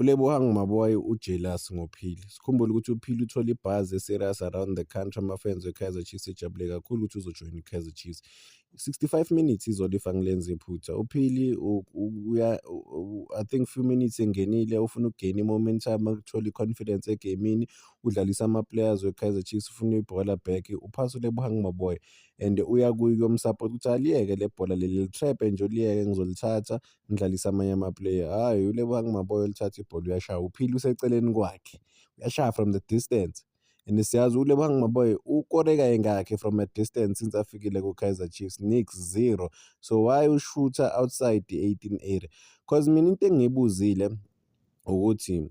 uLebohang Maboy ujealous ngoPhili. Sikhumbule ukuthi uPhili uthola ibhazi e-serious around the country, ama-fans we-Kaizer Chiefs ejabule kakhulu ukuthi uzojoyina i-Kaizer Chiefs. 65 minutes izolo if angilenzi iphutha. uPhili I think few minutes engenile ufuna ukugain i-momentum, ukuthola i-confidence egamini, udlalisa ama-players we-Kaizer Chiefs, ufuna ibhola back, uphasa uLebohang Maboy and uya kuye kuyomsupport ukuthi aliyeke le bhola leli litraphe nje, uliyeke ngizolithatha ngidlalisa amanye ama-player. Hhayi, uLebohang Maboy olithatha ibhola uyashaya, uPhili useceleni kwakhe, uyashaya from the distance. And siyazi uLebohang Maboy ukore kayingakhi from a distance since afikile ku-Kaizer Chiefs, nix, 0. So why ushutha outside the 18 area? Cause mina into engiyibuzile ukuthi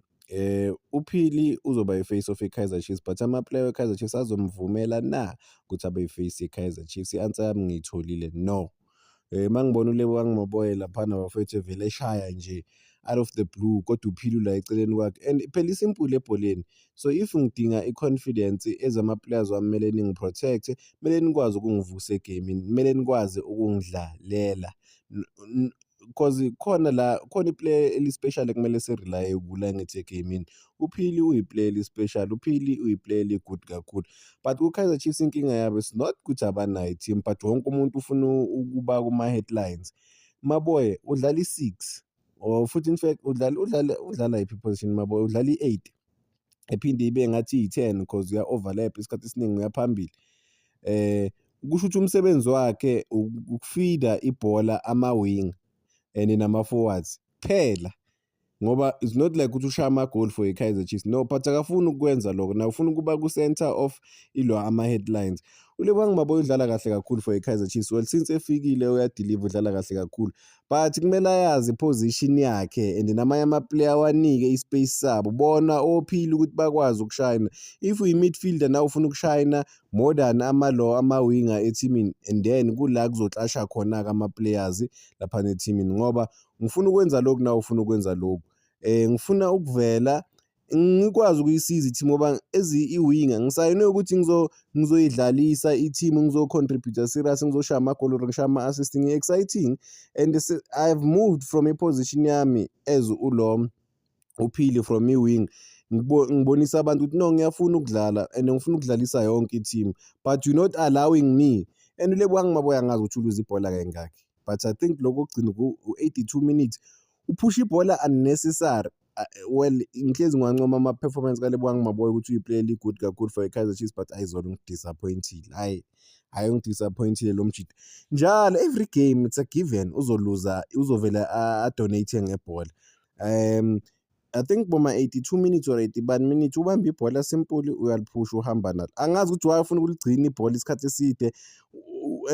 uPhili uzoba yi-face of i-Kaizer Chiefs, but ama-player we-Kaizer Chiefs azomvumela na ukuthi abe yi-face ye-Kaizer Chiefs? I-answer yami ngiyitholile, no. Mangibona uLebohang Maboy laphana bafethu vele eshaya nje out of the blue, kodwa uPhili la eceleni kwakhe, and phela isimple ebholeni. So if ngidinga i-confidence ezama-players wami, kumele ningi-protect, kumele nikwazi ukungivusa egamini, kumele nikwazi ukungidlalela. Cause khona iplayer eli-special ekumele sirelaye kula ngithi egamini. uPhili uyi-player eli-special, uPhili uyi-player eli-good kakhulu. But ku-Kaizer Chiefs inkinga yabo is not ukuthi abanayo i-team, but wonke umuntu ufuna ukuba kuma-headlines. Maboy udlala i-6 or futhi in fact udlala yiphi position Maboy? Udlala i-8 ephinde ibe ngathi iyi-10 cause uya-overlap isikhathi esiningi uyaphambili. Kusho ukuthi umsebenzi wakhe ukufeeder ibhola ama-wing and nama-forwards phela, ngoba it's not like ukuthi ushaya ama-goal for i-Kaizer Chiefs, no, but akafuni ukwenza lokho, na ufuna ukuba ku-center of ilo ama-headlines. uLebohang Maboy udlala kahle kakhulu for i-Kaizer Chiefs, well since efikile uyadeliver, udlala kahle kakhulu, but kumele ayazi iposition yakhe and namanye ama-player awanike i-space sabo, bona oPhili ukuthi bakwazi ukushayina. If uyi-midfielder na ufuna ukushayina more than ama-winger ethimini, and then kula kuzoclasha khona-ke ama-players laphana ethimini, ngoba ngifuna ukwenza lokhu na ufuna ukwenza lokhu. Ngifuna ukuvela ngikwazi ukuyisiza i-team ngoba iwinga ngisayine ukuthi ngizoyidlalisa i-team, ngizocontribute serious, ngizoshaya amagoli or ngishaya ama-assist, ngi-exciting, and I've moved from i-position yami as uPhili from i-wing. Ngibonisa abantu ukuthi no, ngiyafuna ukudlala and ngifuna ukudlalisa yonke i-team, but you're not allowing me. And uLebohang Maboy angazi ukuthi uluza ibhola kayingakhi, but I think lokho okugcina ku-82 minutes uphusha ibhola unnecessary. Well ngihlezi ngiwancoma ama-performance kaLebohang Maboy ukuthi uyi-player eli-good kakhulu for i-Kaizer Chiefs, but ayizona ungidisappointile. Hayi ungidisappointile lo mjida. Njalo every game it's a given uzoluza, uzovela a-donate ngebhola. I think boma-82 minutes or 81 minutes ubamba ibhola simple, uyaliphusha uhamba nalo. Angazi ukuthi wayefuna ukuligcina ibhola isikhathi eside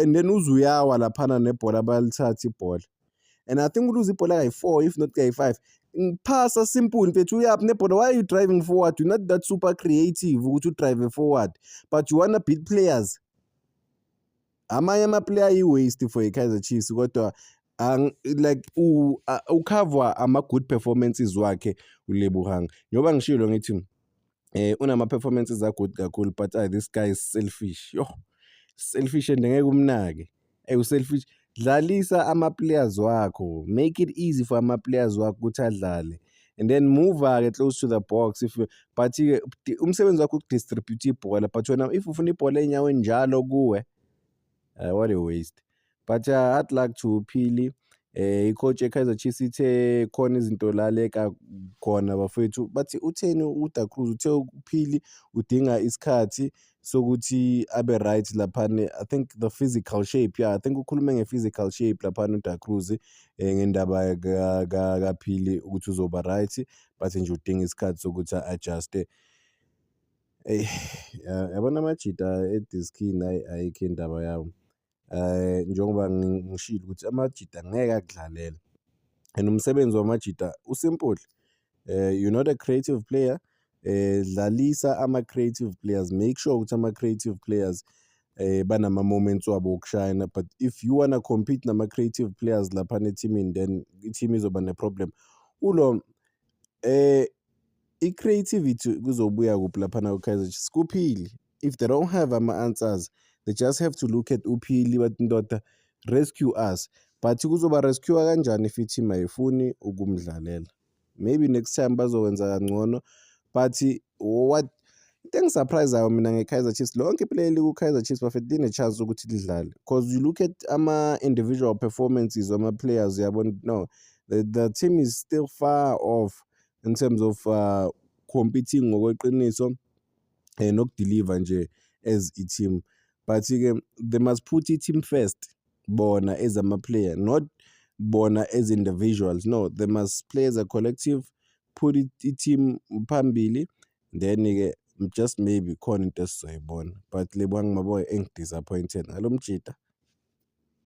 and then uzuyawa laphana nebhola bayalithatha ibhola. And I think uluza ibhola kayi-4 if not kayi-5. Phasa simple mfethu, uyaphi nebhola, why are you driving forward? You're not that super creative ukuthi udrive forward, but you wanna beat players. Amanye ama-player ayi-waste for i-Kaizer Chiefs, kodwa like ukhava ama-good performances wakhe uLebohang. Njengoba ngishilo ngithi unama-performances a-good kakhulu, but this guy is selfish. Selfish and ngeke umnake. U-selfish. Dlalisa ama-players wakho, make it easy for ama-players wakho ukuthi adlale, and then move-ke close to the box but umsebenzi wakho ukudistribute ibhola, but wena if ufuna ibhola enyaweni njalo kuwe, what a waste. But hard luck to uPhili. I-coach eKaizer Chiefs ithe khona izinto laleka khona bafethu, bathi utheni uDa Cruz, uthe uPhili udinga isikhathi sokuthi abe right laphana. I think the physical shape, I think ukhulume nge-physical shape laphana uDa Cruz ngendaba kaPhili ukuthi uzoba right, but nje udinga isikhathi sokuthi a-adjust. Yabona amajita ediskini ayikho indaba yawo. Njengoba ngishilo ukuthi amajita ngeke akudlalela, and umsebenzi wamajita usimple. You're not a creative player, dlalisa ama-creative players, make sure ukuthi ama-creative players banama-moments wabo wokushayina. But if you wanna compete nama-creative players laphana ethimini, then i-team izoba ne-problem. I-creativity kuzobuya kuphi laphana ku-Kaizer Chiefs? kuPhili. If they don't have ama-answers, they just have to look at uPhili bathi ndoda rescue us, but kuzoba rescue kanjani if i-team ayifuni ukumdlalela? maybe next time bazokwenza kangcono. But what into engisurprisayo mina nge-Kaizer Chiefs, lonke iplay eliku-Kaizer Chiefs bafethu line-chance ukuthi lidlale, because you look at ama-individual performances wama-players uyabona, no, the team is still far off in terms of competing ngokweqiniso nokudeliver nje as i-team. But-ke they must put i-team first, bona as ama-player, not bona as individuals. No, they must play as a collective, put i-team phambili, then-ke just maybe khona into esizoyibona. But le bang maboy engidisappointed ngalo Mjida.